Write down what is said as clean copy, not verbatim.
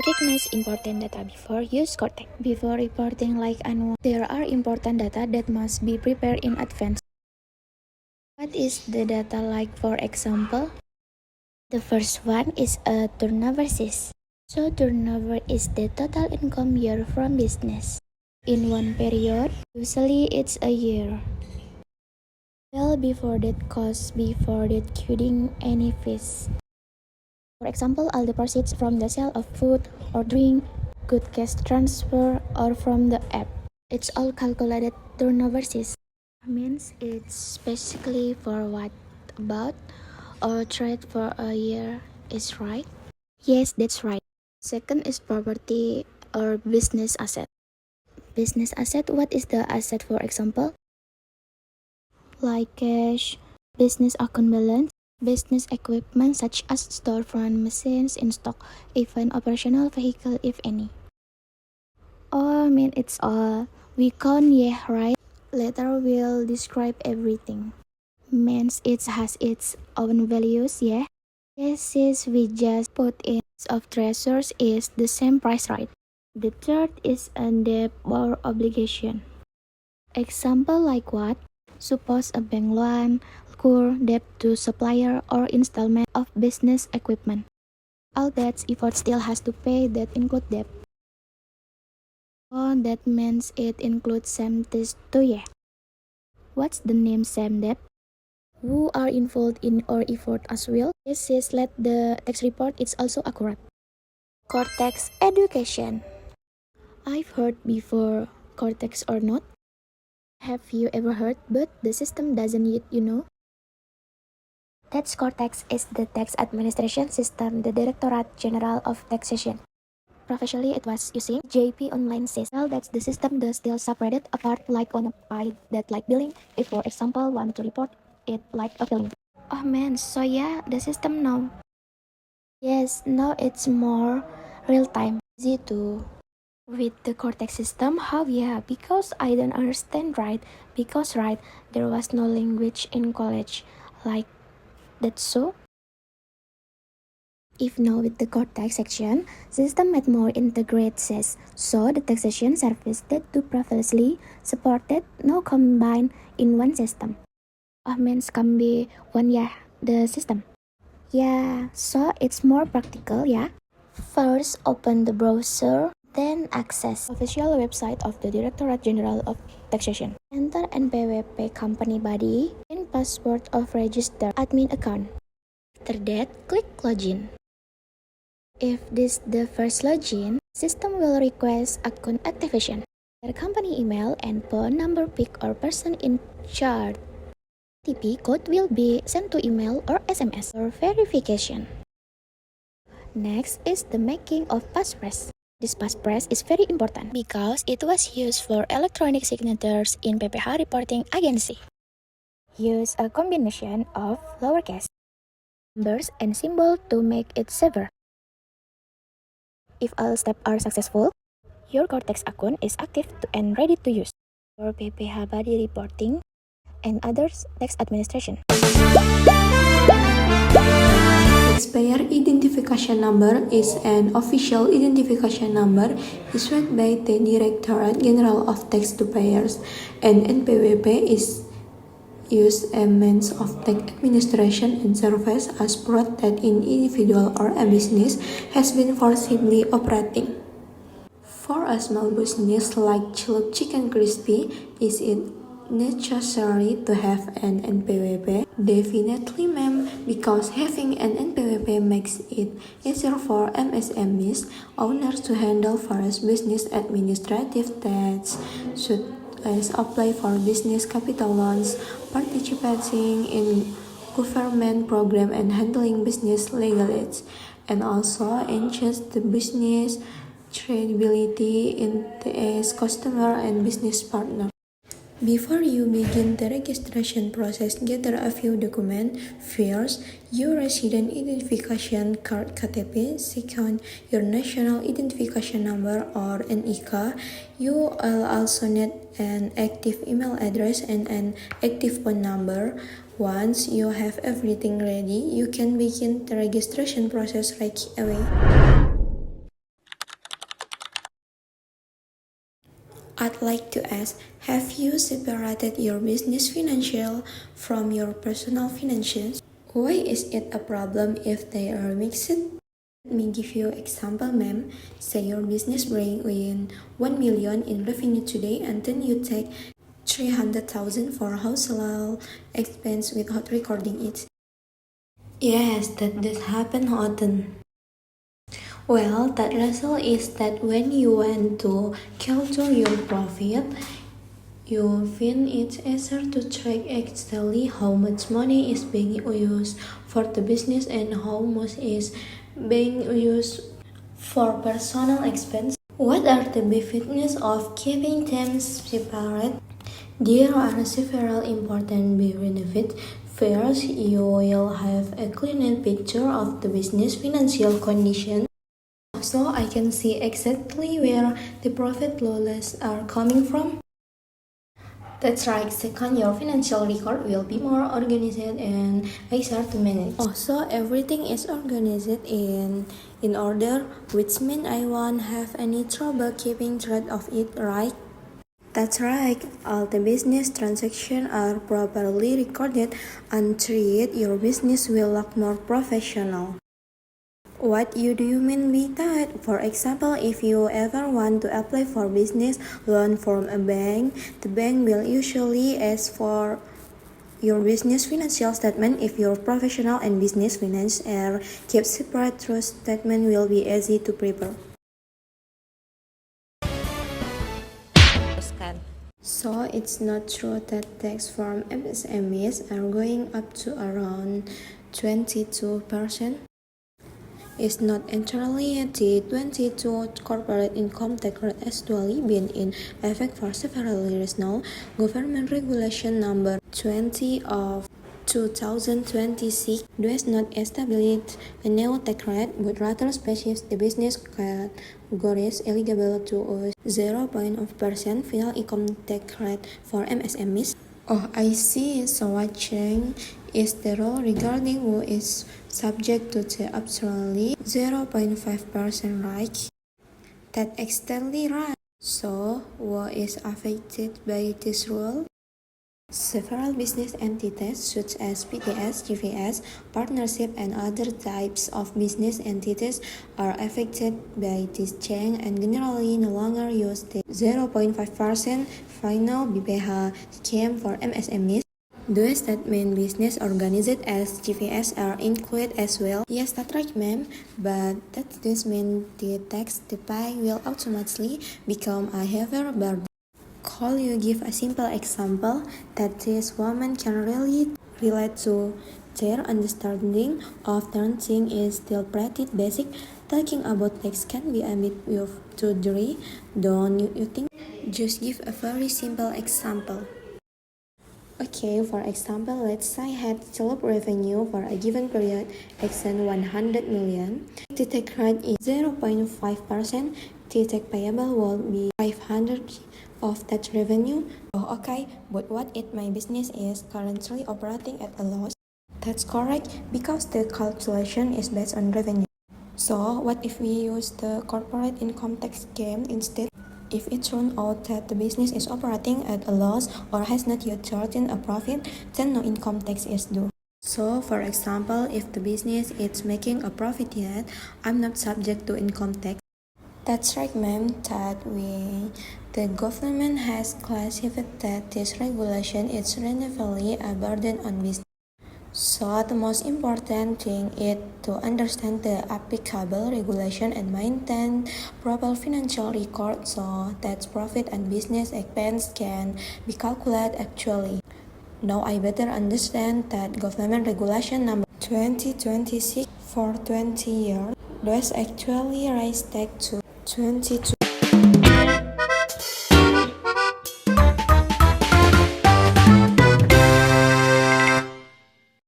Recognize important data before use Cortex. Before reporting like annual, there are important data that must be prepared in advance. What is the data like, for example? The first one is a turnover sis. So turnover is the total income year from business. In one period, usually it's a year. Well, before that cost, before that including any fees. For example, all the proceeds from the sale of food or drink, good cash transfer, or from the app. It's all calculated turnover sis. Means it's basically for what about or trade for a year is right? Yes, that's right. Second is property or business asset. Business asset, what is the asset, for example? Like cash, business account balance, business equipment such as storefront machines in stock, even operational vehicle if any. Oh, I mean it's all. We count, yeah, right? Later we'll describe everything. Means it has its own values, yeah? Yes, since we just put in of treasures is the same price, right? The third is a debt or obligation. Example like what? Suppose a bank loan, cure debt to supplier or installment of business equipment. All debts effort still has to pay that include debt. Oh, that means it includes same debts too, yeah. What's the name same debt? Who are involved in our effort as well? This is let the tax report is also accurate. Cortex education. I've heard before Cortex or not. Have you ever heard but the system doesn't yet, Tax Cortex is the tax administration system, the Directorate General of Taxation. Previously, it was using JP Online system. Well, that's the system that still separated apart like on a pie that like billing. If, for example, want to report it like a billing. Oh man, so yeah, the system now. Yes, now it's more real time, easy to with the Cortex system. How? Yeah, because I don't understand, right? Because right, there was no language in college like that. So if now with the Cortex section, system made more integrated says, so the taxation service that two previously supported now combined in one system. Means can be one, yeah, the system. Yeah, so it's more practical, yeah. First, open the browser, then access official website of the Directorate General of Taxation. Enter NPWP company body and password of registered admin account. After that, click login. If this the first login, system will request account activation. Their company email and phone number pick or person in charge. OTP code will be sent to email or SMS for verification. Next is the making of passphrase. This passphrase is very important because it was used for electronic signatures in PPH reporting agency. Use a combination of lowercase numbers and symbol to make it safer. If all steps are successful, your Cortex account is active and ready to use for PPH body reporting and others tax administration. Taxpayer identification number is an official identification number issued by the Directorate General of Taxpayers, and NPWP is used as a means of tax administration and service as proof that an individual or a business has been forcibly operating. For a small business like Chiluk Chicken Crispy, is it necessary to have an NPWP? Definitely, ma'am, because having an NPWP makes it easier for MSMEs owners to handle various business administrative tasks, such as apply for business capital loans, participating in government program, and handling business legalities, and also enhance the business credibility as customer and business partner. Before you begin the registration process, gather a few documents. First, your resident identification card KTP. Second, your national identification number or NIK. You will also need an active email address and an active phone number. Once you have everything ready, you can begin the registration process right away. like to ask, have you separated your business financial from your personal finances? Why is it a problem if they are mixed? Let me give you example, ma'am. Say your business bring in 1 million in revenue today, and then you take 300,000 for household expense without recording it. Yes, that does happen often. Well, that result is that when you want to calculate your profit, you find it easier to track exactly how much money is being used for the business and how much is being used for personal expense. What are the benefits of keeping them separate? There are several important benefits. First, you will have a cleaner picture of the business financial condition. So I can see exactly where the profit losses are coming from. That's right. Second, your financial record will be more organized and easier to manage. Also, everything is organized in order, which means I won't have any trouble keeping track of it, right? That's right. All the business transactions are properly recorded and treat your business will look more professional. What do you mean by that? For example, if you ever want to apply for business loan from a bank, the bank will usually ask for your business financial statement. If your professional and business finance are kept separate, through statement will be easy to prepare. So it's not true that tax from MSMEs are going up to around 22%. It's not entirely. The 22 corporate income tax rate has duly been in effect for several years now. Government regulation number 20 of 2026 does not establish a new tax rate, but rather specifies the business categories eligible to a 0% final income tax rate for MSMEs. Oh, I see. So what change is the rule regarding who is subject to the absolutely 0.5%, right? That's exactly right. So, who is affected by this rule? Several business entities such as PTS, GVS, partnership and other types of business entities are affected by this change and generally no longer use the 0.5% final BPH scheme for MSMEs. Does that mean business organized as GVS are included as well? Yes, that's right, ma'am. But that does mean the tax they pay will automatically become a heavier burden. Could you give a simple example that this woman can really relate to? Their understanding of things is still pretty basic. Talking about tax can be a bit too dry, don't you think? Just give a very simple example. Okay, for example, let's say I had total revenue for a given period exceed 100 million. The tax rate is 0.5%. The tax payable will be 500 of that revenue. Oh, okay, but what if my business is currently operating at a loss? That's correct, because the calculation is based on revenue. So, what if we use the corporate income tax scheme instead? If it turns out that the business is operating at a loss or has not yet turned in a profit, then no income tax is due. So, for example, if the business is making a profit yet, I'm not subject to income tax. That's right, ma'am. The government has classified that this regulation is relatively a burden on business. So the most important thing is to understand the applicable regulation and maintain proper financial records so that profit and business expense can be calculated actually. Now I better understand that government regulation number 2026 for 20 years does actually raise tax to 22%.